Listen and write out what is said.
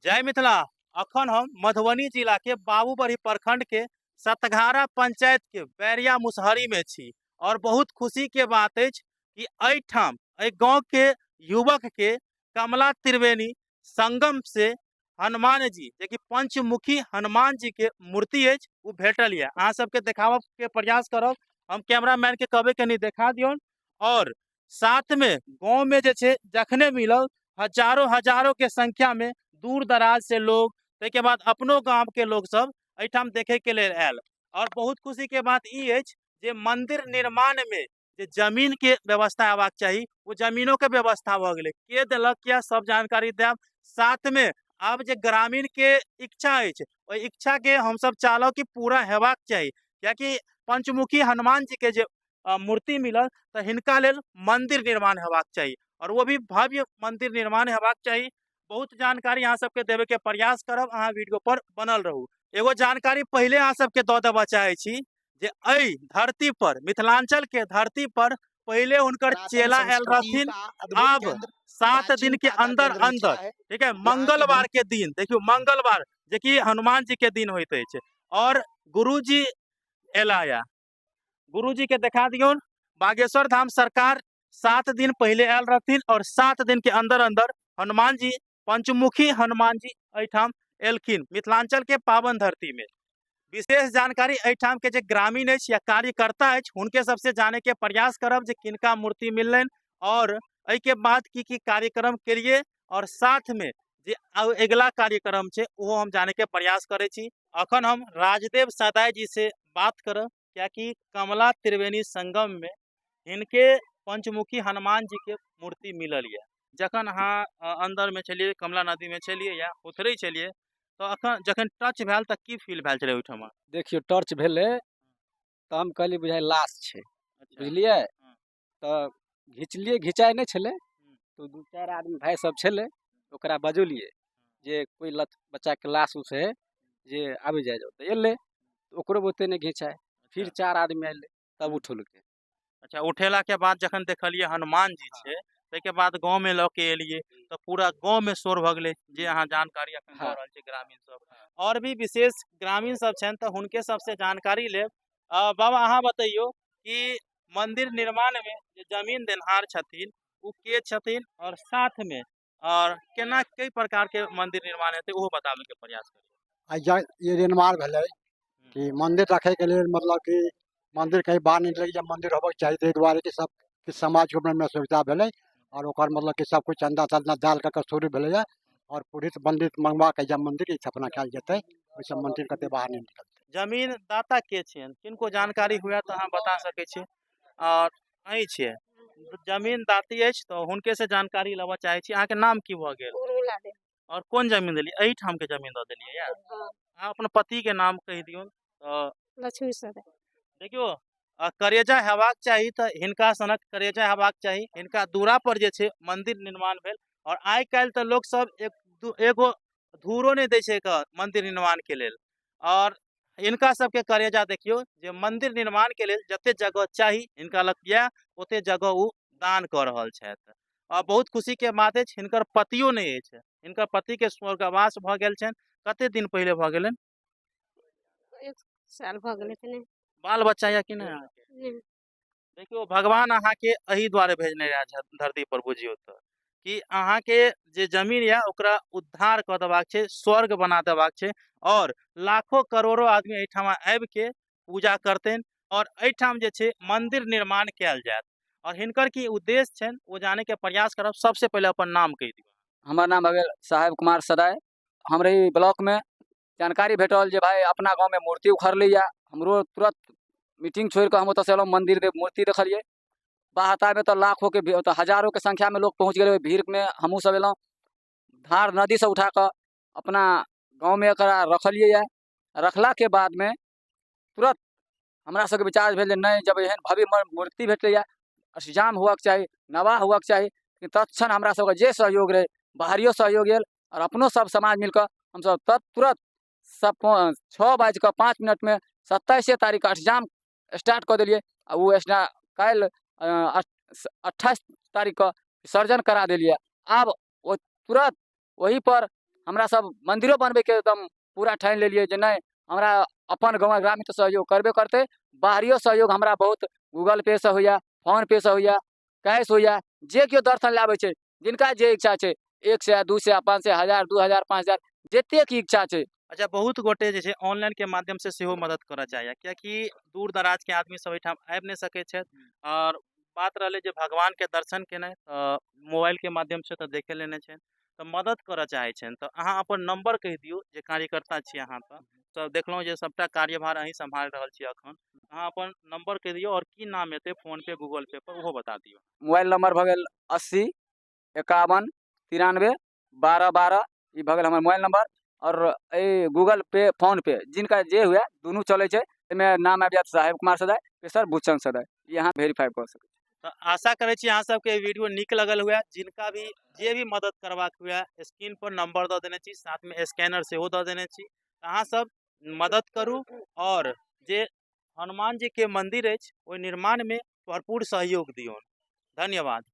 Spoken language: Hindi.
जय मिथिला। अखन हम मधुबनी जिला के बाबूबड़ी प्रखंड के सतघारा पंचायत के बैरिया मुसहरी में छी और बहुत खुशी के बात है कि एठाम गांव के युवक के कमला त्रिवेणी संगम से हनुमान जी जे कि पंचमुखी हनुमान जी के मूर्ति है वो भेटल है। अहाँ सबके देखाव के प्रयास करब। हम कैमरामैन के कहबे कनी देखा दियौन। और साथ में गांव में जे छे जखने मिलल हजारों हजारों के संख्या में दूर दराज से लोग के बाद अपनो गांव के लोग सब एठाम देखे के लिए आयल। और बहुत खुशी के बात ई अछि जे मंदिर निर्माण में जे जमीन के व्यवस्था हेबाक चाहिए वो जमीनों के व्यवस्था भ गेलै। के देलक या सब जानकारी देब। साथ में आब जे ग्रामीण के इच्छा अछि ओहि इच्छा के हम सब चाहलहुँ कि पूरा हेबाक चाहिए, कियाकि पंचमुखी हनुमान जी के जे मूर्ति मिलल तो हिनका लेल मंदिर निर्माण हेबाक चाहिए और वो भी भव्य मंदिर निर्माण हेबाक चाहिए। बहुत जानकारी अहाँ सबके देवे के प्रयास करब, अहाँ वीडियो पर बनल रहू। एगो जानकारी पहले अहाँ सबके दऽ देबऽ चाहे छी जे एहि धरती पर मिथिलांचल के धरती पर पहले उनकर सनातन चेला आयल संस्कृति रहथिन। का अद्भुत अब केंद्र, 7 दिन के प्राचीनता का अंदर केंद्र अंदर, मिथिला है। ठीक है, यहाँ की मंगलवार के दिन देखियो, मंगलवार जे कि हनुमान जी के दिन होइत अछि और गुरु जी एलाया। गुरु जी के देखा दियौन। बागेश्वर धाम सरकार 7 दिन पहले आयल रहथिन और 7 दिन के अंदर अंदर हनुमान जी, पंचमुखी हनुमान जी एठाम एलखिन मिथिलांचल के पावन धरती में। विशेष जानकारी एठाम के जे ग्रामीण अछि या कार्यकर्ता अछि हुनके सबसे जाने के प्रयास करब जे किनका मूर्ति मिललनि और एहि के बाद की कार्यक्रम केलिए और साथ में जे अगला कार्यक्रम छै वो हम जाने के प्रयास करे छी। अखन हम राजदेव सदाय जी से बात करब, क्या कि कमला त्रिवेणी संगम में इनके पंचमुखी हनुमान जी के मूर्ति मिलल है। जखन अहाँ अंदर में छलिए, कमला नदी में छलिए या उतरे छलिए तो अखन जखन टच भेल त की फील भेल छलै ओइठमा? देखियो टर्च भेले तो हम कहली बुझाइ लाश छे, अच्छा। बुझलिए। हाँ। तो घिचलिए, घिचाई नहीं छले तो 2-4 आदमी भाई सब छले, ओकरा बजौलिए जे कोई बच्चा के लाश उस है जे आबि जाए तो एले, तो ओकरो बुते ने घिचाए। फिर अच्छा। 4 आदमी आइले तब उठौलके। अच्छा, उठेला के बाद जखन देखलिए हनुमान जी छे तै के बाद गांव में ल के एलिए तो पूरा गांव में शोर भ गेलै जे अहाँ जानकारी अखन दऽ हाँ रहल छी ग्रामीण सब। और भी विशेष ग्रामीण सब छन तो हुनके सबसे जानकारी लेब। बाबा अहाँ बतैयो कि मंदिर निर्माण में जे जमीन देनहार छथिन उ के छथिन और साथ में और केना कई प्रकार के मंदिर निर्माण हेतै ओहो बताबै के प्रयास करियौ। ये निर्माण भेलै कि मंदिर रखे के लिए, मतलब कि मंदिर कहीं बाहर नहीं लगे, जब मंदिर होबक चाहिए ताहि दुआरे कि सब कि समाज के में सुविधा भेलै और ओकर मतलब कि सब कुछ चंदा तंदा डाल के शुरू भेलै है और पुरोहित पंडित मंगवा के जब मंदिर की स्थापना कल जेतै ओहि सब मंदिर कते बाहर नहीं निकलतै। जमीन दाता के छियन, किनको जानकारी हुए तो अहाँ बता सकै छी। और अहीं छियै जमीन दाती अछि तो हुनके से जानकारी लेबऽ चाहे छी। अहाँ के नाम की भ गेल उर्मिला देवी। और कोन जमीन देलिए? एही ठाम के जमीन दऽ देलिए या? हाँ। अहाँ अपन पति के नाम कहि दियौन। लक्ष्मी सदय। देखियो करेजा हेबाक चाही तो हिनका सनक करेजा हेबाक चाही। हिनका दूरा पर जे छै मंदिर निर्माण भेल और आइ काल्हि तो लोग सब एगो धूरो नहीं दै छै मंदिर निर्माण के लेल। और इनका सबके करेजा देखियो जे मंदिर निर्माण के लेल जते जगह चाही हिनका लग ये ओते जगह उ दान कऽ रहल छथि। और बहुत खुशी के बात अछि हिनकर पतियो नहीं अछि, हिनकर पति के स्वर्गवास भ गेल छनि। कते दिन पहले भ गेलनि? 1 साल भ गेलै कि नहीं। बाल बच्चा या कि नहीं अहाँके? नहीं। देखियो भगवान अहाँ के एही द्वारे भेजने रहे धरती पर, बुझियो तो कि अहाँ के जे जमीन या ओकरा उद्धार कर देबाक छै, स्वर्ग बना देबाक छै और लाखों करोड़ों आदमी एहिठाम आबि के पूजा करतनि और एहिठाम जे छै मंदिर निर्माण कैल जायत। और हिनकर की उद्देश्य छनि वो जाने के प्रयास करब। सबसे पहले अपन नाम कहि दियौ। हमार नाम भगल साहेब कुमार सदाय। हमरे ई ब्लॉक में जानकारी भेटल जे भाई अपना गांव में मूर्ति उखड़ले या। हमरो तुरंत मीटिंग छोड़ के हम ओतऽ से एलहुँ, मंदिर देव मूर्ति देखलिए। बाहता में तो लाखों के तो हजारों के संख्या में लोग पहुँच गए। भीड़ में हमहूँ सब एलहुँ, धार नदी से उठा कर अपना गाँव में एकरा रखलिए है। रखला के बाद में तुरंत हमरा सबके विचार भेल जे नहीं, जब एहन भव्य मूर्ति भेटले है अष्टजाम हुआ के चाहिए, नवाह हुआ के चाहिए। तत्क्षण हमरा सबके जे सहयोग रहे, बाहरियो सहयोग गेल और अपनो सब समाज मिलकर हम सब तुरंत सब 6:05 में 27 तारीख अष्टजाम स्टार्ट कर दिलिए। और वो कल 28 तारीख को विसर्जन करा दिलिए। अब वो तुरंत वही पर हमरा सब मंदिरो बनबे के एकदम पूरा ठान लेलिए जे नहीं हमरा अपन गाँव ग्रामीण तो सहयोग करबे करते, बाहरियो सहयोग हमरा बहुत गूगल पे से होइया, फोन पे से होइया, कैश होइया, जे केओ दर्शन लाबे छै जिनका जे इच्छा छै 1 सौ 2 सौ 5 सौ 1000 2000 5000 जते की इच्छा छै। अच्छा, बहुत गोटे जे छै ऑनलाइन के माध्यम से सेहो मदद करऽ चाहैया, कियाकि दूर दराज के आदमी सब एठाम आबि नहीं सकै छथि और बात रहलै जे भगवान के दर्शन केनाइ मोबाइल के माध्यम से तऽ देखे लेने छै, तऽ मदद करऽ चाहै छनि तऽ अहाँ अपन नंबर कहि दियौ जे कार्यकर्ता छी अहाँ तऽ देखलहुँ जे सबटा कार्यभार अहीं सम्हाल रहल छी अखन, अहाँ अपन नंबर कहि दियौ और की नाम हेतै फोन पे गूगल पे पर ओहो बता दियौ। मोबाइल नंबर भऽ गेल 80 51 93 12 12 ई भऽ गेल हमर मोबाइल नंबर। और गूगल पे फोन पे जिनका जे हुए दुनू चले छै, एहिमे नाम आबि जायत साहेब कुमार सदाय पेशर बुच्चन सदाय, ई अहाँ वेरीफाई कऽ सकैत छी। तो आशा करै छी अहाँ सबके वीडियो नीक लगल हुए, जिनका भी जे भी मदद करबाक हुए स्क्रीन पर नंबर दऽ देने छी, साथ में स्कैनर सेहो दऽ देने छी, अहाँ सब मदद करू और जे हनुमान जी के मंदिर अछि ओहि निर्माण में भरपूर सहयोग दियौन। धन्यवाद।